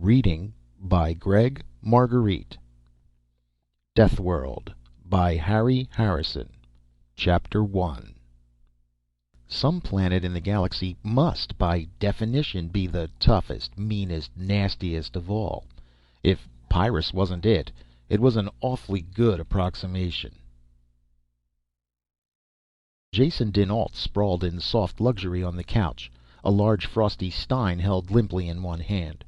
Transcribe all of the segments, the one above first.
Reading by Gregg Margarite. Deathworld by Harry Harrison. Chapter 1. Some planet in the galaxy must, by definition, be the toughest, meanest, nastiest of all. If Pyrrus wasn't it, it was an awfully good approximation. Jason dinAlt sprawled in soft luxury on the couch, a large frosty stein held limply in one hand.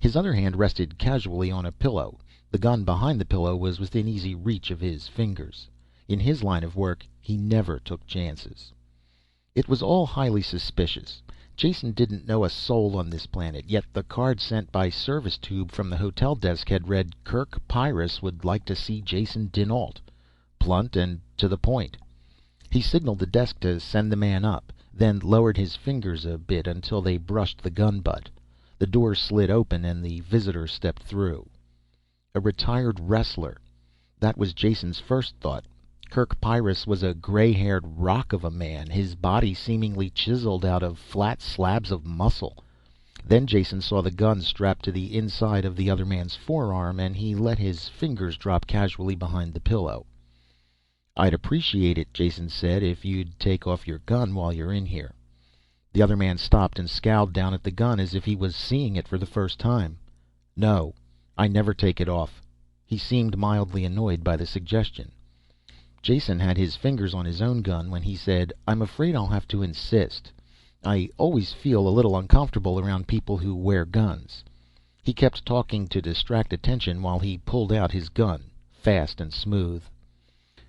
His other hand rested casually on a pillow. The gun behind the pillow was within easy reach of his fingers. In his line of work, he never took chances. It was all highly suspicious. Jason didn't know a soul on this planet, yet the card sent by service tube from the hotel desk had read, "Kirk Pyrrus would like to see Jason dinAlt." Blunt and to the point. He signaled the desk to send the man up, then lowered his fingers a bit until they brushed the gun butt. The door slid open and the visitor stepped through. A retired wrestler. That was Jason's first thought. Kirk Pyrrus was a gray-haired rock of a man, his body seemingly chiseled out of flat slabs of muscle. Then Jason saw the gun strapped to the inside of the other man's forearm, and he let his fingers drop casually behind the pillow. "I'd appreciate it," Jason said, "if you'd take off your gun while you're in here." The other man stopped and scowled down at the gun as if he was seeing it for the first time. "No, I never take it off." He seemed mildly annoyed by the suggestion. Jason had his fingers on his own gun when he said, "I'm afraid I'll have to insist. I always feel a little uncomfortable around people who wear guns." He kept talking to distract attention while he pulled out his gun, fast and smooth.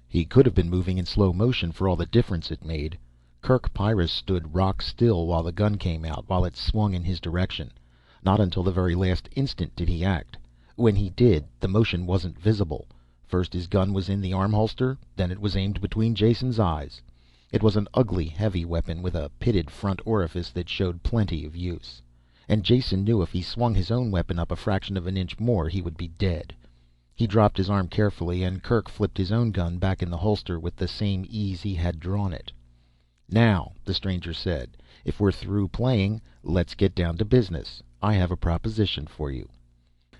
He could have been moving in slow motion for all the difference it made. Kirk Pyrrus stood rock still while the gun came out, while it swung in his direction. Not until the very last instant did he act. When he did, the motion wasn't visible. First his gun was in the arm holster, then it was aimed between Jason's eyes. It was an ugly, heavy weapon with a pitted front orifice that showed plenty of use. And Jason knew if he swung his own weapon up a fraction of an inch more, he would be dead. He dropped his arm carefully, and Kirk flipped his own gun back in the holster with the same ease he had drawn it. "Now," the stranger said, "if we're through playing, let's get down to business. I have a proposition for you."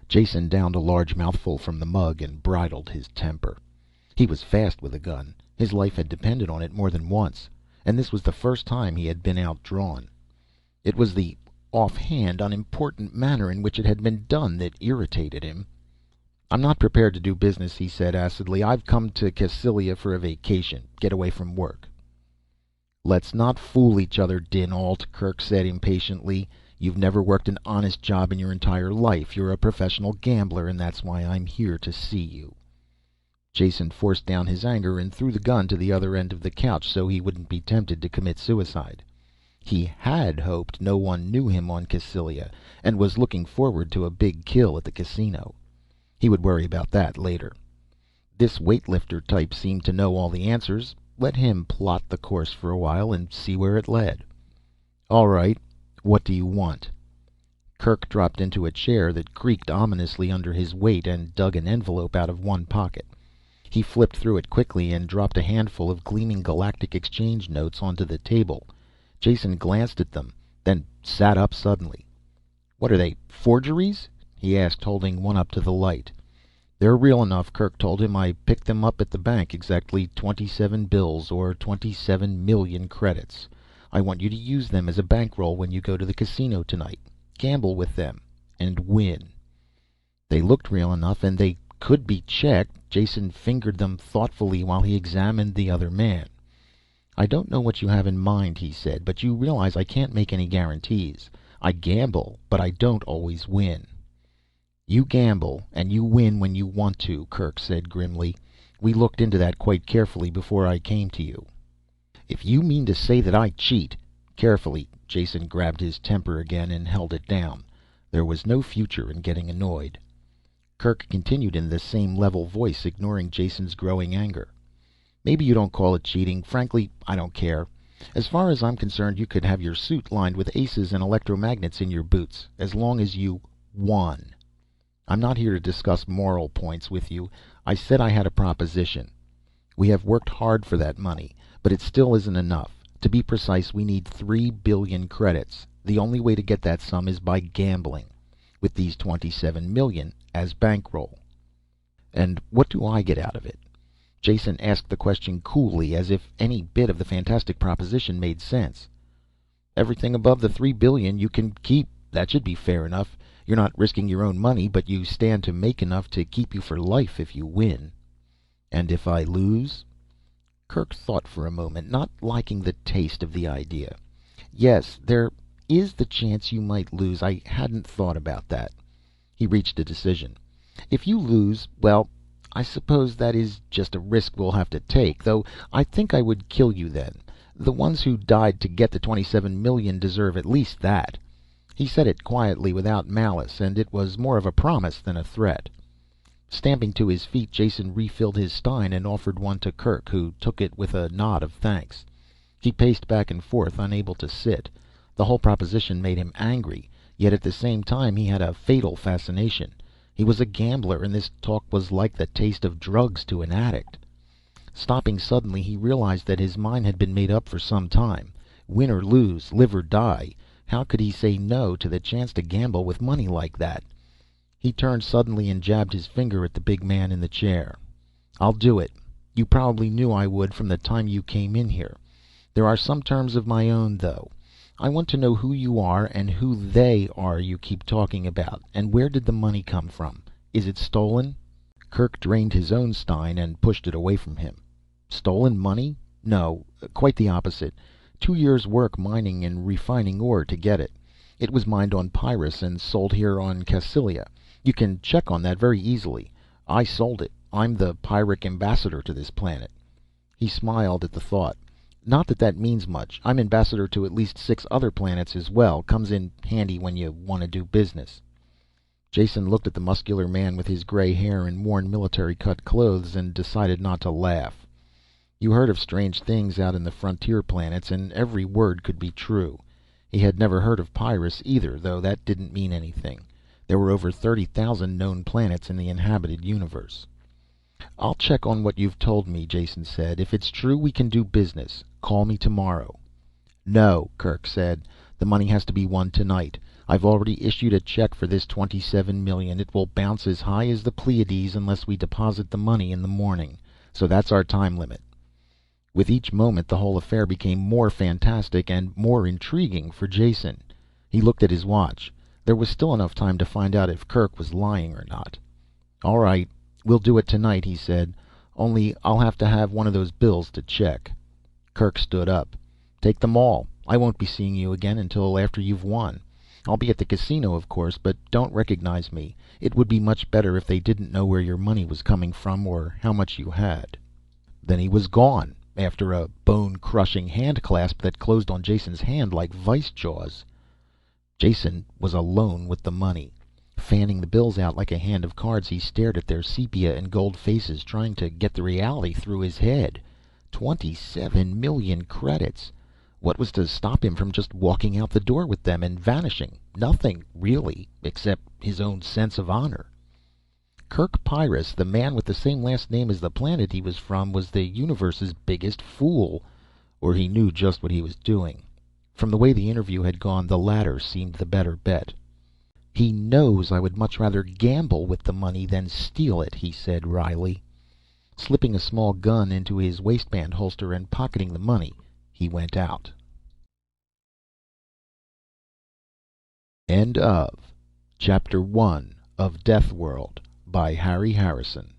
Jason downed a large mouthful from the mug and bridled his temper. He was fast with a gun. His life had depended on it more than once, and this was the first time he had been outdrawn. It was the offhand, unimportant manner in which it had been done that irritated him. "I'm not prepared to do business," he said acidly. "I've come to Cassylia for a vacation, get away from work." "Let's not fool each other, dinAlt," Kirk said impatiently. "You've never worked an honest job in your entire life. You're a professional gambler, and that's why I'm here to see you." Jason forced down his anger and threw the gun to the other end of the couch so he wouldn't be tempted to commit suicide. He had hoped no one knew him on Cassylia, and was looking forward to a big kill at the casino. He would worry about that later. This weightlifter type seemed to know all the answers. Let him plot the course for a while and see where it led. "All right, what do you want?" Kirk dropped into a chair that creaked ominously under his weight and dug an envelope out of one pocket. He flipped through it quickly and dropped a handful of gleaming Galactic Exchange notes onto the table. Jason glanced at them, then sat up suddenly. "What are they, forgeries?" he asked, holding one up to the light. "They're real enough," Kirk told him. "I picked them up at the bank, exactly 27 bills, or 27 million credits. I want you to use them as a bankroll when you go to the casino tonight. Gamble with them, and win." They looked real enough, and they could be checked. Jason fingered them thoughtfully while he examined the other man. "I don't know what you have in mind," he said, "but you realize I can't make any guarantees. I gamble, but I don't always win." "You gamble, and you win when you want to," Kirk said grimly. "We looked into that quite carefully before I came to you." "If you mean to say that I cheat—" Carefully, Jason grabbed his temper again and held it down. There was no future in getting annoyed. Kirk continued in the same level voice, ignoring Jason's growing anger. "Maybe you don't call it cheating. Frankly, I don't care. As far as I'm concerned, you could have your suit lined with aces and electromagnets in your boots, as long as you won. I'm not here to discuss moral points with you. I said I had a proposition. We have worked hard for that money, but it still isn't enough. To be precise, we need 3 billion credits. The only way to get that sum is by gambling. with these 27 million as bankroll. And what do I get out of it? Jason asked the question coolly, as if any bit of the fantastic proposition made sense. Everything above the 3 billion you can keep. That should be fair enough. You're not risking your own money, but you stand to make enough to keep you for life if you win. And if I lose? Kirk thought for a moment, not liking the taste of the idea. Yes, there is the chance you might lose. I hadn't thought about that. He reached a decision. If you lose, well, I suppose that is just a risk we'll have to take, though I think I would kill you then. The ones who died to get the 27 million deserve at least that. He said it quietly, without malice, and it was more of a promise than a threat. Stamping to his feet, Jason refilled his stein and offered one to Kirk, who took it with a nod of thanks. He paced back and forth, unable to sit. The whole proposition made him angry, yet at the same time he had a fatal fascination. He was a gambler, and this talk was like the taste of drugs to an addict. Stopping suddenly, he realized that his mind had been made up for some time. Win or lose, live or die, how could he say no to the chance to gamble with money like that? He turned suddenly and jabbed his finger at the big man in the chair. I'll do it. You probably knew I would from the time you came in here. There are some terms of my own, though. I want to know who you are and who they are you keep talking about, and where did the money come from? Is it stolen? Kirk drained his own stein and pushed it away from him. Stolen money? No, quite the opposite. 2 years' work mining and refining ore to get it. It was mined on Pyrrus and sold here on Cassilia. You can check on that very easily. I sold it. I'm the Pyrrhic ambassador to this planet. He smiled at the thought. Not that that means much. I'm ambassador to at least 6 other planets as well. Comes in handy when you want to do business. Jason looked at the muscular man with his gray hair and worn military-cut clothes and decided not to laugh. You heard of strange things out in the frontier planets, and every word could be true. He had never heard of Pyrrus either, though that didn't mean anything. There were over 30,000 known planets in the inhabited universe. I'll check on what you've told me, Jason said. If it's true, we can do business. Call me tomorrow. No, Kirk said. The money has to be won tonight. I've already issued a check for this 27 million. It will bounce as high as the Pleiades unless we deposit the money in the morning. So that's our time limit. With each moment, the whole affair became more fantastic and more intriguing for Jason. He looked at his watch. There was still enough time to find out if Kirk was lying or not. All right, we'll do it tonight, he said. Only I'll have to have one of those bills to check. Kirk stood up. Take them all. I won't be seeing you again until after you've won. I'll be at the casino, of course, but don't recognize me. It would be much better if they didn't know where your money was coming from or how much you had. Then he was gone, after a bone-crushing hand-clasp that closed on Jason's hand like vice jaws. Jason was alone with the money. Fanning the bills out like a hand of cards, he stared at their sepia and gold faces, trying to get the reality through his head. 27 million credits. What was to stop him from just walking out the door with them and vanishing? Nothing, really, except his own sense of honor. Kirk Pyrrus, the man with the same last name as the planet he was from, was the universe's biggest fool. Or he knew just what he was doing. From the way the interview had gone, the latter seemed the better bet. He knows I would much rather gamble with the money than steal it, he said wryly. Slipping a small gun into his waistband holster and pocketing the money, he went out. End of Chapter 1 of Deathworld by Harry Harrison.